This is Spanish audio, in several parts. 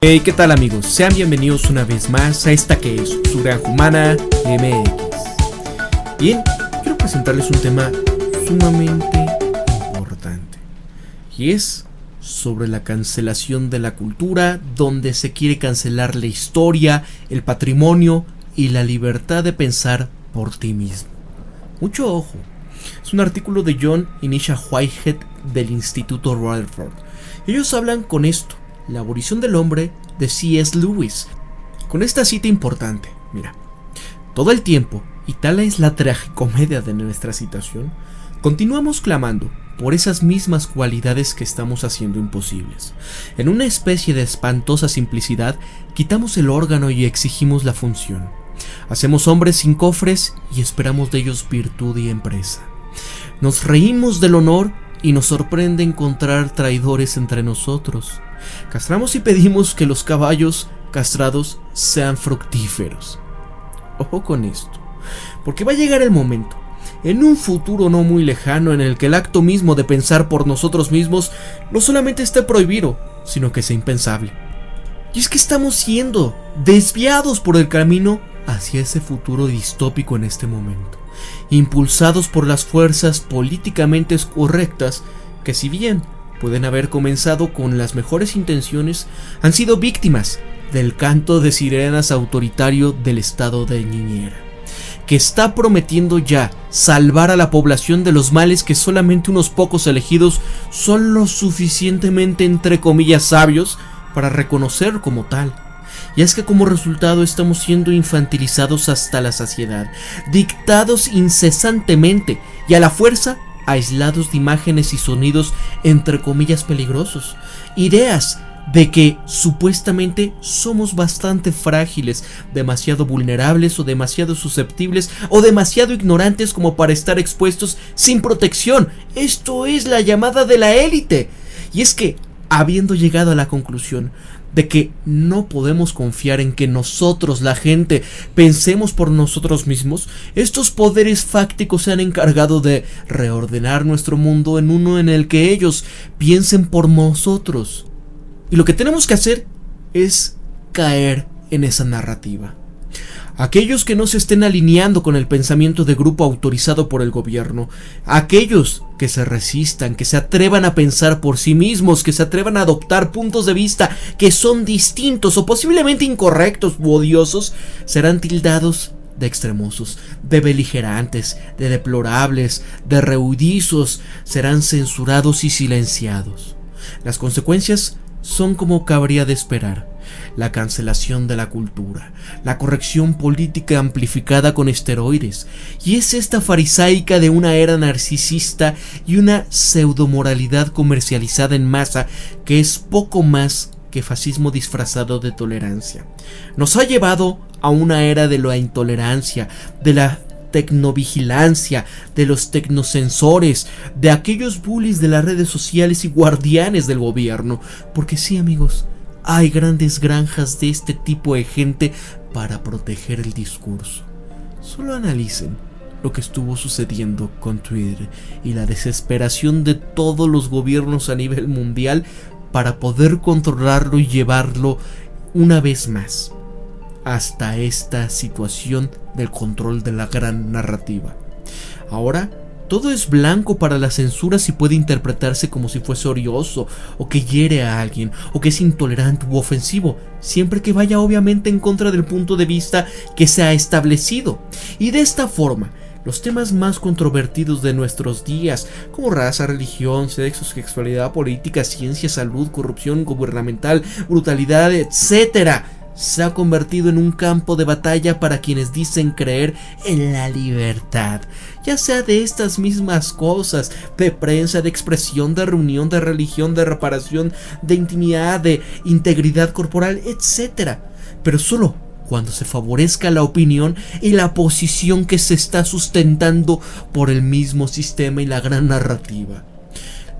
Hey, ¿qué tal amigos? Sean bienvenidos una vez más a esta que es su Granja Humana MX. Bien, quiero presentarles un tema sumamente importante y es sobre la cancelación de la cultura, donde se quiere cancelar la historia, el patrimonio y la libertad de pensar por ti mismo. Mucho ojo, es un artículo de John y Nisha Whitehead del Instituto Rutherford. Ellos hablan con esto: la abolición del hombre, de C.S. Lewis. Con esta cita importante, mira, todo el tiempo, y tal es la tragicomedia de nuestra situación, continuamos clamando por esas mismas cualidades que estamos haciendo imposibles. En una especie de espantosa simplicidad, quitamos el órgano y exigimos la función. Hacemos hombres sin cofres y esperamos de ellos virtud y empresa. Nos reímos del honor y nos sorprende encontrar traidores entre nosotros. Castramos y pedimos que los caballos castrados sean fructíferos. Ojo con esto, porque va a llegar el momento, en un futuro no muy lejano, en el que el acto mismo de pensar por nosotros mismos no solamente esté prohibido, sino que sea impensable. Y es que estamos siendo desviados por el camino hacia ese futuro distópico en este momento, impulsados por las fuerzas políticamente correctas que, si bien pueden haber comenzado con las mejores intenciones, han sido víctimas del canto de sirenas autoritario del estado de Niñera, que está prometiendo ya salvar a la población de los males que solamente unos pocos elegidos son lo suficientemente, entre comillas, sabios para reconocer como tal. Y es que como resultado estamos siendo infantilizados hasta la saciedad, dictados incesantemente y a la fuerza aislados de imágenes y sonidos entre comillas peligrosos, ideas de que supuestamente somos bastante frágiles, demasiado vulnerables o demasiado susceptibles o demasiado ignorantes como para estar expuestos sin protección. Esto es la llamada de la élite. Y es que, habiendo llegado a la conclusión de que no podemos confiar en que nosotros, la gente, pensemos por nosotros mismos, estos poderes fácticos se han encargado de reordenar nuestro mundo en uno en el que ellos piensen por nosotros. Y lo que tenemos que hacer es caer en esa narrativa. Aquellos que no se estén alineando con el pensamiento de grupo autorizado por el gobierno, aquellos que se resistan, que se atrevan a pensar por sí mismos, que se atrevan a adoptar puntos de vista que son distintos o posiblemente incorrectos u odiosos, serán tildados de extremosos, de beligerantes, de deplorables, de rehudizos, serán censurados y silenciados. Las consecuencias son como cabría de esperar: la cancelación de la cultura, la corrección política amplificada con esteroides, y es esta farisaica de una era narcisista y una pseudomoralidad comercializada en masa que es poco más que fascismo disfrazado de tolerancia. Nos ha llevado a una era de la intolerancia, de la tecnovigilancia, de los tecnosensores, de aquellos bullies de las redes sociales y guardianes del gobierno. Porque sí, amigos, hay grandes granjas de este tipo de gente para proteger el discurso. Solo analicen lo que estuvo sucediendo con Twitter y la desesperación de todos los gobiernos a nivel mundial para poder controlarlo y llevarlo una vez más hasta esta situación del control de la gran narrativa. Ahora todo es blanco para la censura si puede interpretarse como si fuese odioso, o que hiere a alguien, o que es intolerante u ofensivo, siempre que vaya obviamente en contra del punto de vista que se ha establecido. Y de esta forma, los temas más controvertidos de nuestros días, como raza, religión, sexo, sexualidad, política, ciencia, salud, corrupción gubernamental, brutalidad, etc., se ha convertido en un campo de batalla para quienes dicen creer en la libertad, ya sea de estas mismas cosas, de prensa, de expresión, de reunión, de religión, de reparación, de intimidad, de integridad corporal, etc. Pero solo cuando se favorezca la opinión y la posición que se está sustentando por el mismo sistema y la gran narrativa.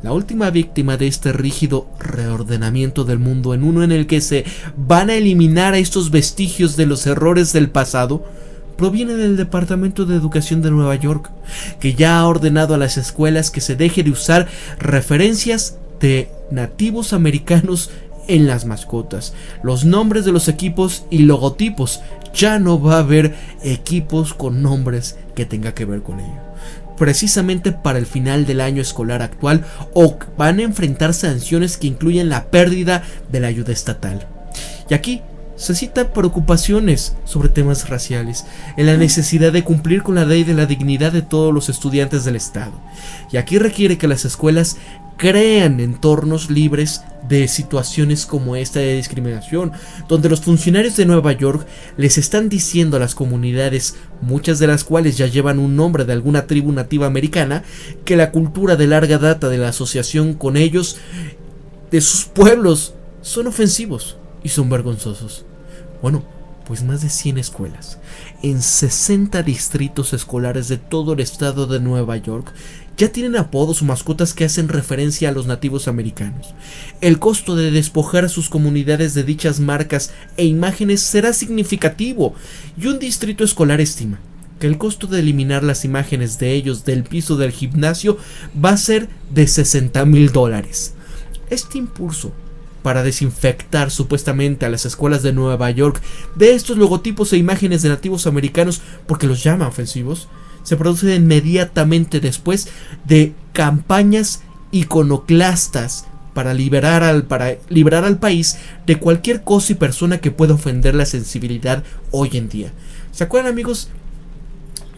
La última víctima de este rígido reordenamiento del mundo, en uno en el que se van a eliminar a estos vestigios de los errores del pasado, proviene del Departamento de Educación de Nueva York, que ya ha ordenado a las escuelas que se deje de usar referencias de nativos americanos en las mascotas, los nombres de los equipos y logotipos. Ya no va a haber equipos con nombres que tenga que ver con ello. Precisamente para el final del año escolar actual, o van a enfrentar sanciones que incluyen la pérdida de la ayuda estatal. Y aquí se citan preocupaciones sobre temas raciales, en la necesidad de cumplir con la ley de la dignidad de todos los estudiantes del Estado. Y aquí requiere que las escuelas crean entornos libres de situaciones como esta de discriminación, donde los funcionarios de Nueva York les están diciendo a las comunidades, muchas de las cuales ya llevan un nombre de alguna tribu nativa americana, que la cultura de larga data de la asociación con ellos, de sus pueblos, son ofensivos y son vergonzosos. Bueno, pues más de 100 escuelas en 60 distritos escolares de todo el estado de Nueva York ya tienen apodos o mascotas que hacen referencia a los nativos americanos. El costo de despojar a sus comunidades de dichas marcas e imágenes será significativo, y un distrito escolar estima que el costo de eliminar las imágenes de ellos del piso del gimnasio va a ser de $60,000. Este impulso para desinfectar supuestamente a las escuelas de Nueva York de estos logotipos e imágenes de nativos americanos porque los llama ofensivos, se produce inmediatamente después de campañas iconoclastas para liberar al país de cualquier cosa y persona que pueda ofender la sensibilidad hoy en día. ¿Se acuerdan, amigos?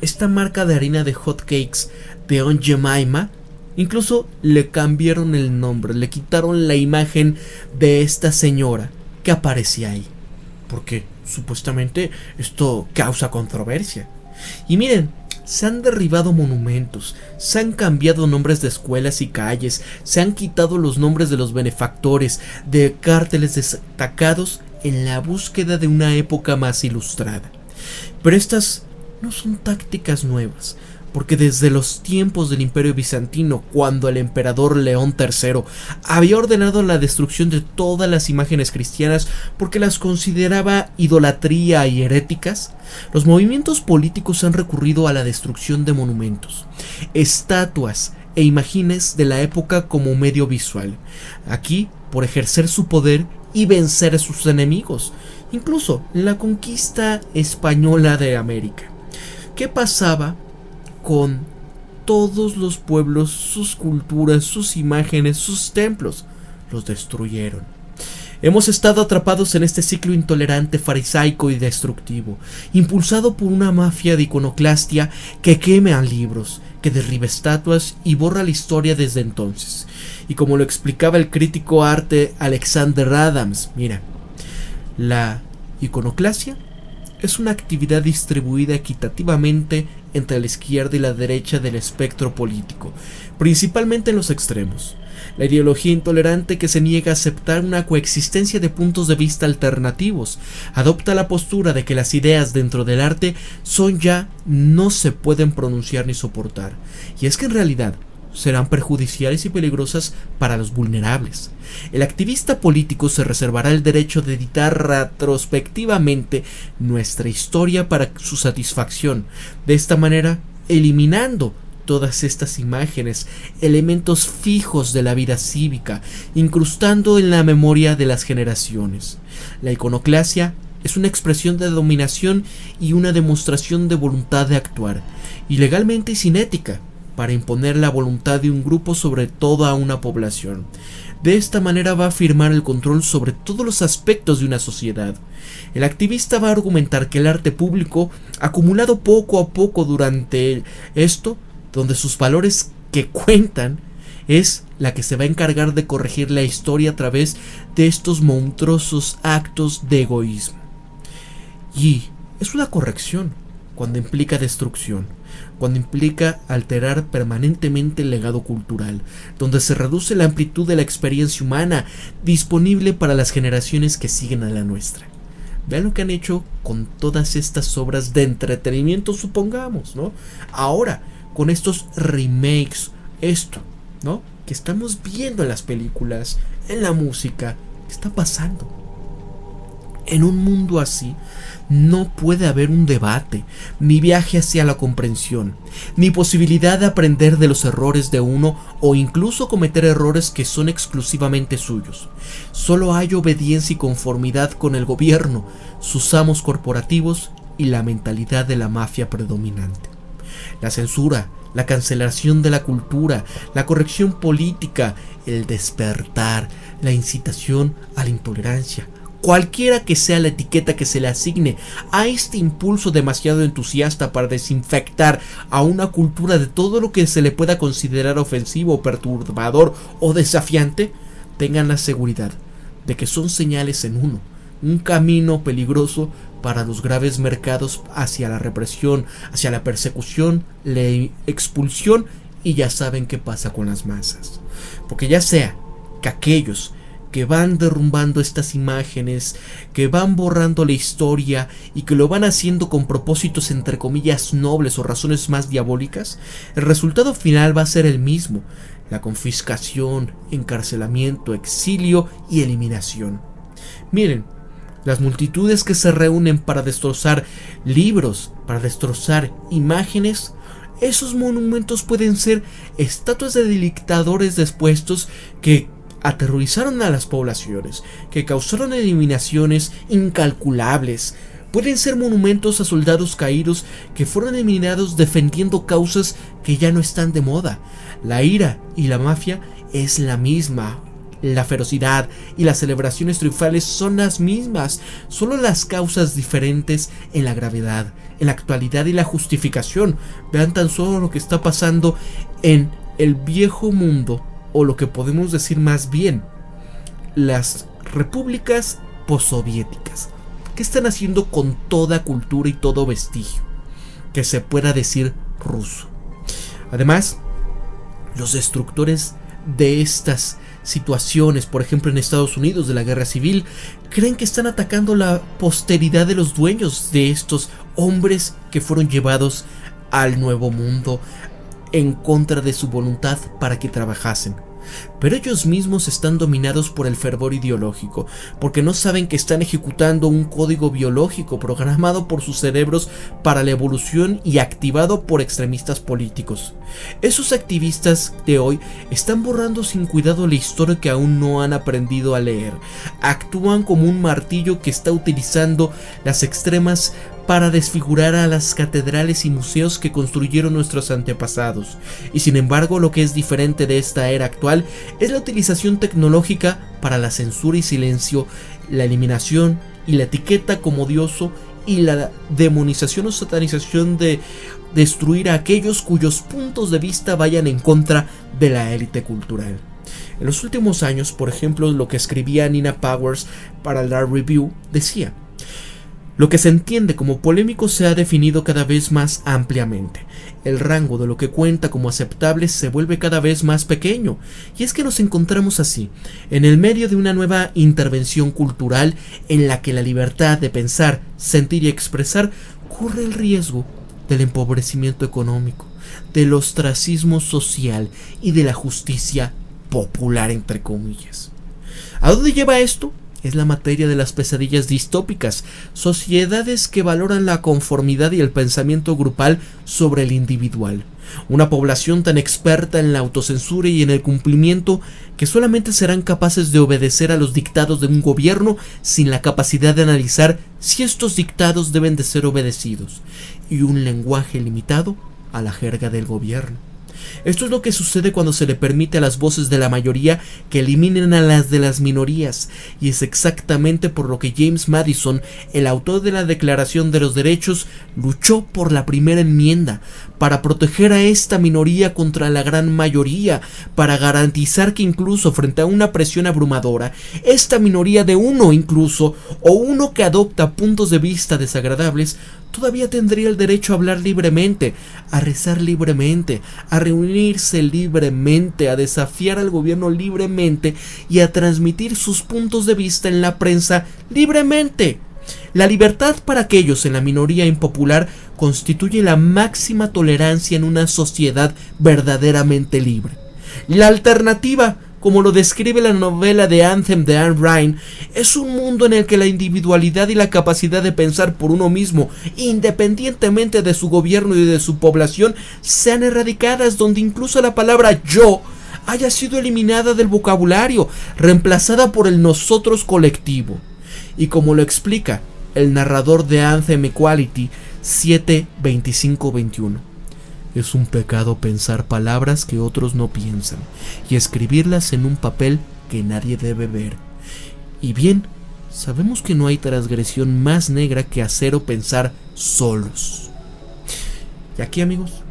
Esta marca de harina de hot cakes de Aunt Jemima, incluso le cambiaron el nombre, le quitaron la imagen de esta señora que aparecía ahí, porque supuestamente esto causa controversia. Y miren, se han derribado monumentos, se han cambiado nombres de escuelas y calles, se han quitado los nombres de los benefactores, de cárteles destacados en la búsqueda de una época más ilustrada. Pero estas no son tácticas nuevas, porque desde los tiempos del Imperio Bizantino, cuando el emperador León III había ordenado la destrucción de todas las imágenes cristianas porque las consideraba idolatría y heréticas, los movimientos políticos han recurrido a la destrucción de monumentos, estatuas e imágenes de la época como medio visual, aquí por ejercer su poder y vencer a sus enemigos, incluso en la conquista española de América. ¿Qué pasaba con todos los pueblos, sus culturas, sus imágenes, sus templos? Los destruyeron. Hemos estado atrapados en este ciclo intolerante, farisaico y destructivo, impulsado por una mafia de iconoclastia que quema libros, que derriba estatuas y borra la historia desde entonces. Y como lo explicaba el crítico arte Alexander Adams, mira, la iconoclastia es una actividad distribuida equitativamente entre la izquierda y la derecha del espectro político, principalmente en los extremos. La ideología intolerante que se niega a aceptar una coexistencia de puntos de vista alternativos adopta la postura de que las ideas dentro del arte no se pueden pronunciar ni soportar, y es que en realidad serán perjudiciales y peligrosas para los vulnerables. El activista político se reservará el derecho de editar retrospectivamente nuestra historia para su satisfacción, de esta manera eliminando todas estas imágenes, elementos fijos de la vida cívica, incrustando en la memoria de las generaciones. La iconoclasia es una expresión de dominación y una demostración de voluntad de actuar, ilegalmente y sin ética, para imponer la voluntad de un grupo sobre toda una población. De esta manera va a afirmar el control sobre todos los aspectos de una sociedad. El activista va a argumentar que el arte público, acumulado poco a poco durante esto, donde sus valores que cuentan, es la que se va a encargar de corregir la historia a través de estos monstruosos actos de egoísmo. Y es una corrección cuando implica destrucción, cuando implica alterar permanentemente el legado cultural, donde se reduce la amplitud de la experiencia humana disponible para las generaciones que siguen a la nuestra. Vean lo que han hecho con todas estas obras de entretenimiento, supongamos, ¿no? Ahora, con estos remakes, ¿no? Que estamos viendo en las películas, en la música, ¿qué está pasando? En un mundo así, no puede haber un debate, ni viaje hacia la comprensión, ni posibilidad de aprender de los errores de uno o incluso cometer errores que son exclusivamente suyos. Solo hay obediencia y conformidad con el gobierno, sus amos corporativos y la mentalidad de la mafia predominante. La censura, la cancelación de la cultura, la corrección política, el despertar, la incitación a la intolerancia, cualquiera que sea la etiqueta que se le asigne a este impulso demasiado entusiasta para desinfectar a una cultura de todo lo que se le pueda considerar ofensivo, perturbador o desafiante, tengan la seguridad de que son señales en uno, un camino peligroso para los graves mercados hacia la represión, hacia la persecución, la expulsión, y ya saben qué pasa con las masas. Porque ya sea que aquellos que van derrumbando estas imágenes, que van borrando la historia y que lo van haciendo con propósitos entre comillas nobles o razones más diabólicas, el resultado final va a ser el mismo: la confiscación, encarcelamiento, exilio y eliminación. Miren, las multitudes que se reúnen para destrozar libros, para destrozar imágenes, esos monumentos pueden ser estatuas de dictadores depuestos que aterrorizaron a las poblaciones, que causaron eliminaciones incalculables. Pueden ser monumentos a soldados caídos que fueron eliminados defendiendo causas que ya no están de moda. La ira y la mafia es la misma. La ferocidad y las celebraciones triunfales son las mismas, solo las causas diferentes en la gravedad, en la actualidad y la justificación. Vean tan solo lo que está pasando en el viejo mundo, o lo que podemos decir más bien, las repúblicas postsoviéticas. ¿Qué están haciendo con toda cultura y todo vestigio que se pueda decir ruso? Además, los destructores de estas situaciones, por ejemplo en Estados Unidos de la guerra civil, creen que están atacando la posteridad de los dueños de estos hombres que fueron llevados al nuevo mundo en contra de su voluntad para que trabajasen. Pero ellos mismos están dominados por el fervor ideológico, porque no saben que están ejecutando un código biológico programado por sus cerebros para la evolución y activado por extremistas políticos. Esos activistas de hoy están borrando sin cuidado la historia que aún no han aprendido a leer. Actúan como un martillo que está utilizando las extremas para desfigurar a las catedrales y museos que construyeron nuestros antepasados. Y sin embargo, lo que es diferente de esta era actual es la utilización tecnológica para la censura y silencio, la eliminación y la etiqueta como odioso y la demonización o satanización de destruir a aquellos cuyos puntos de vista vayan en contra de la élite cultural. En los últimos años, por ejemplo, lo que escribía Nina Powers para la Review decía: lo que se entiende como polémico se ha definido cada vez más ampliamente. El rango de lo que cuenta como aceptable se vuelve cada vez más pequeño. Y es que nos encontramos así, en el medio de una nueva intervención cultural en la que la libertad de pensar, sentir y expresar corre el riesgo del empobrecimiento económico, del ostracismo social y de la justicia popular, entre comillas. ¿A dónde lleva esto? Es la materia de las pesadillas distópicas, sociedades que valoran la conformidad y el pensamiento grupal sobre el individual. Una población tan experta en la autocensura y en el cumplimiento que solamente serán capaces de obedecer a los dictados de un gobierno sin la capacidad de analizar si estos dictados deben de ser obedecidos, y un lenguaje limitado a la jerga del gobierno. Esto es lo que sucede cuando se le permite a las voces de la mayoría que eliminen a las de las minorías, y es exactamente por lo que James Madison, el autor de la Declaración de los Derechos, luchó por la primera enmienda, para proteger a esta minoría contra la gran mayoría, para garantizar que incluso frente a una presión abrumadora, esta minoría de uno incluso, o uno que adopta puntos de vista desagradables, todavía tendría el derecho a hablar libremente, a rezar libremente, a reunirse libremente, a desafiar al gobierno libremente y a transmitir sus puntos de vista en la prensa libremente. La libertad para aquellos en la minoría impopular constituye la máxima tolerancia en una sociedad verdaderamente libre. La alternativa como lo describe la novela de Anthem de Anne Rice, es un mundo en el que la individualidad y la capacidad de pensar por uno mismo, independientemente de su gobierno y de su población, sean erradicadas, donde incluso la palabra yo haya sido eliminada del vocabulario, reemplazada por el nosotros colectivo. Y como lo explica el narrador de Anthem Equality 7:25-21. Es un pecado pensar palabras que otros no piensan y escribirlas en un papel que nadie debe ver. Y bien, sabemos que no hay transgresión más negra que hacer o pensar solos. Y aquí, amigos,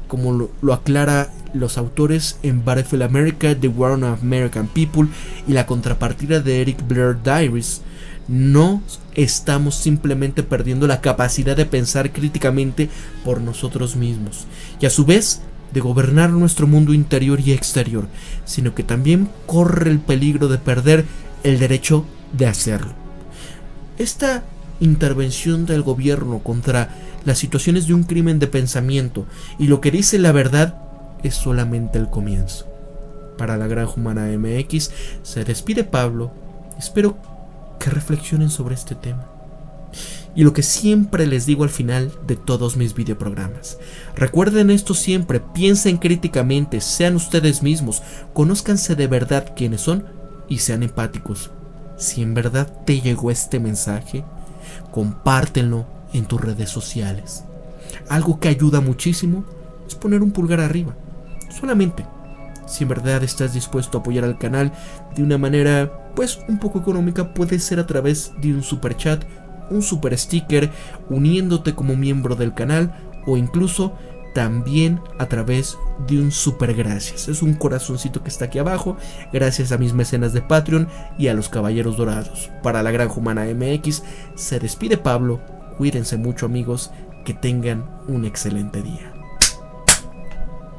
como lo aclara los autores en Battlefield America, The War of American People y la contrapartida de Eric Blair Diaries, no estamos simplemente perdiendo la capacidad de pensar críticamente por nosotros mismos y a su vez de gobernar nuestro mundo interior y exterior, sino que también corre el peligro de perder el derecho de hacerlo. Esta intervención del gobierno contra las situaciones de un crimen de pensamiento y lo que dice la verdad es solamente el comienzo. Para la Granja Humana MX se despide Pablo. Espero que reflexionen sobre este tema. Y lo que siempre les digo al final de todos mis videoprogramas: recuerden esto siempre, piensen críticamente, sean ustedes mismos, conózcanse de verdad quiénes son y sean empáticos. Si en verdad te llegó este mensaje, compártenlo en tus redes sociales. Algo que ayuda muchísimo es poner un pulgar arriba, solamente. Si en verdad estás dispuesto a apoyar al canal de una manera pues un poco económica, puede ser a través de un super chat, un super sticker, uniéndote como miembro del canal o incluso también a través de un super gracias. Es un corazoncito que está aquí abajo, gracias a mis mecenas de Patreon y a los caballeros dorados. Para la Granja Humana MX se despide Pablo. Cuídense mucho, amigos, que tengan un excelente día.